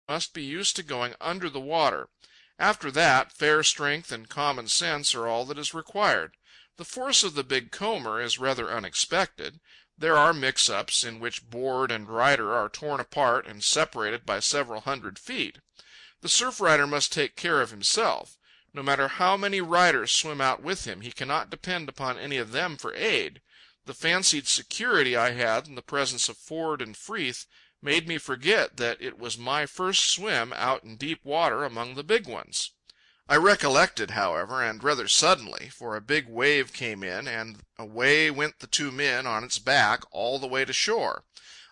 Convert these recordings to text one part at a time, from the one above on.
must be used to going under the water. After that, fair strength and common sense are all that is required. The force of the big comber is rather unexpected. There are mix-ups in which board and rider are torn apart and separated by several hundred feet. The surf rider must take care of himself. No matter how many riders swim out with him, he cannot depend upon any of them for aid. The fancied security I had in the presence of Ford and Freeth made me forget that it was my first swim out in deep water among the big ones. I recollected, however, and rather suddenly, for a big wave came in, and away went the two men on its back all the way to shore.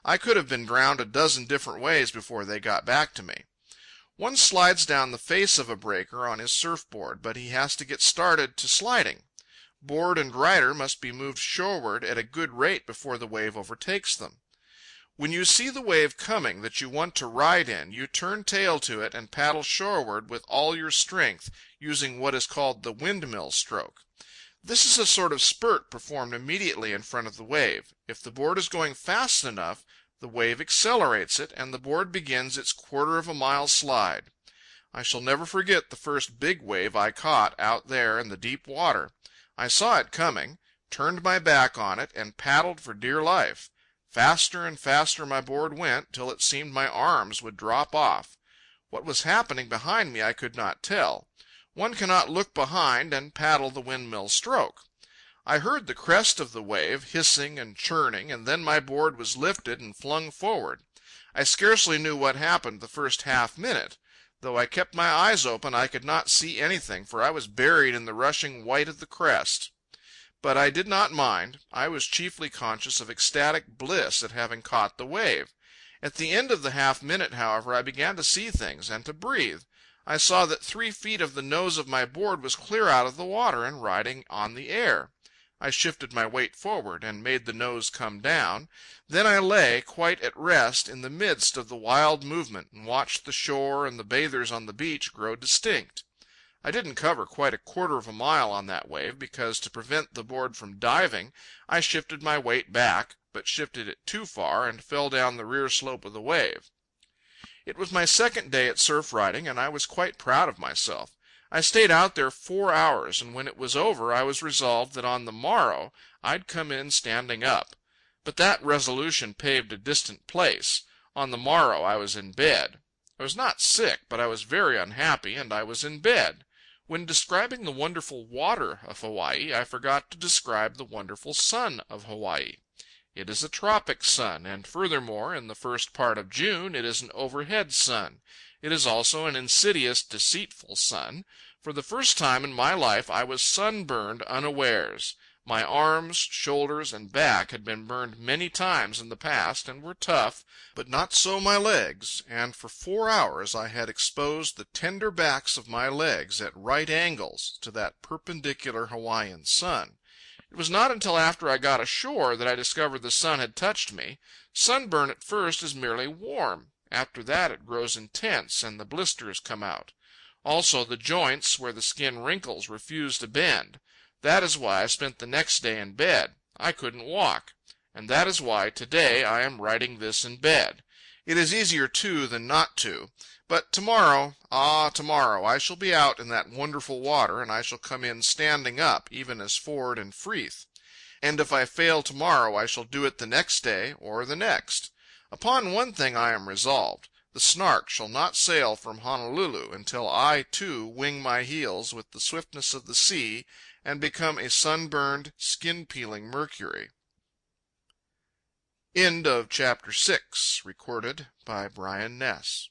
I could have been drowned a dozen different ways before they got back to me. One slides down the face of a breaker on his surfboard, but he has to get started to sliding. Board and rider must be moved shoreward at a good rate before the wave overtakes them. When you see the wave coming that you want to ride in, you turn tail to it and paddle shoreward with all your strength, using what is called the windmill stroke. This is a sort of spurt performed immediately in front of the wave. If the board is going fast enough, the wave accelerates it, and the board begins its quarter-of-a-mile slide. I shall never forget the first big wave I caught out there in the deep water. I saw it coming, turned my back on it, and paddled for dear life. Faster and faster my board went, till it seemed my arms would drop off. What was happening behind me I could not tell. One cannot look behind and paddle the windmill stroke. I heard the crest of the wave hissing and churning, and then my board was lifted and flung forward. I scarcely knew what happened the first half-minute. Though I kept my eyes open, I could not see anything, for I was buried in the rushing white of the crest. But I did not mind. I was chiefly conscious of ecstatic bliss at having caught the wave. At the end of the half-minute, however, I began to see things and to breathe. I saw that 3 feet of the nose of my board was clear out of the water and riding on the air. I shifted my weight forward and made the nose come down. Then I lay quite at rest in the midst of the wild movement and watched the shore and the bathers on the beach grow distinct. I didn't cover quite a quarter of a mile on that wave, because to prevent the board from diving, I shifted my weight back, but shifted it too far and fell down the rear slope of the wave. It was my second day at surf riding, and I was quite proud of myself. I stayed out there 4 hours, and when it was over I was resolved that on the morrow I'd come in standing up. But that resolution paved a distant place. On the morrow I was in bed. I was not sick, but I was very unhappy, and I was in bed. When describing the wonderful water of Hawaii, I forgot to describe the wonderful sun of Hawaii. It is a tropic sun, and furthermore, in the first part of June, it is an overhead sun. It is also an insidious, deceitful sun. For the first time in my life I was sunburned unawares. My arms, shoulders, and back had been burned many times in the past and were tough, but not so my legs, and for 4 hours I had exposed the tender backs of my legs at right angles to that perpendicular Hawaiian sun. It was not until after I got ashore that I discovered the sun had touched me. Sunburn at first is merely warm. After that it grows intense, and the blisters come out. Also the joints where the skin wrinkles refuse to bend. That is why I spent the next day in bed. I couldn't walk. And that is why today I am writing this in bed. It is easier to than not to. But tomorrow, tomorrow, I shall be out in that wonderful water, and I shall come in standing up, even as Ford and Freeth. And if I fail tomorrow, I shall do it the next day or the next. Upon one thing I am resolved. The Snark shall not sail from Honolulu until I, too, wing my heels with the swiftness of the sea and become a sunburned, skin-peeling Mercury. End of chapter 6. Recorded by Brian Ness.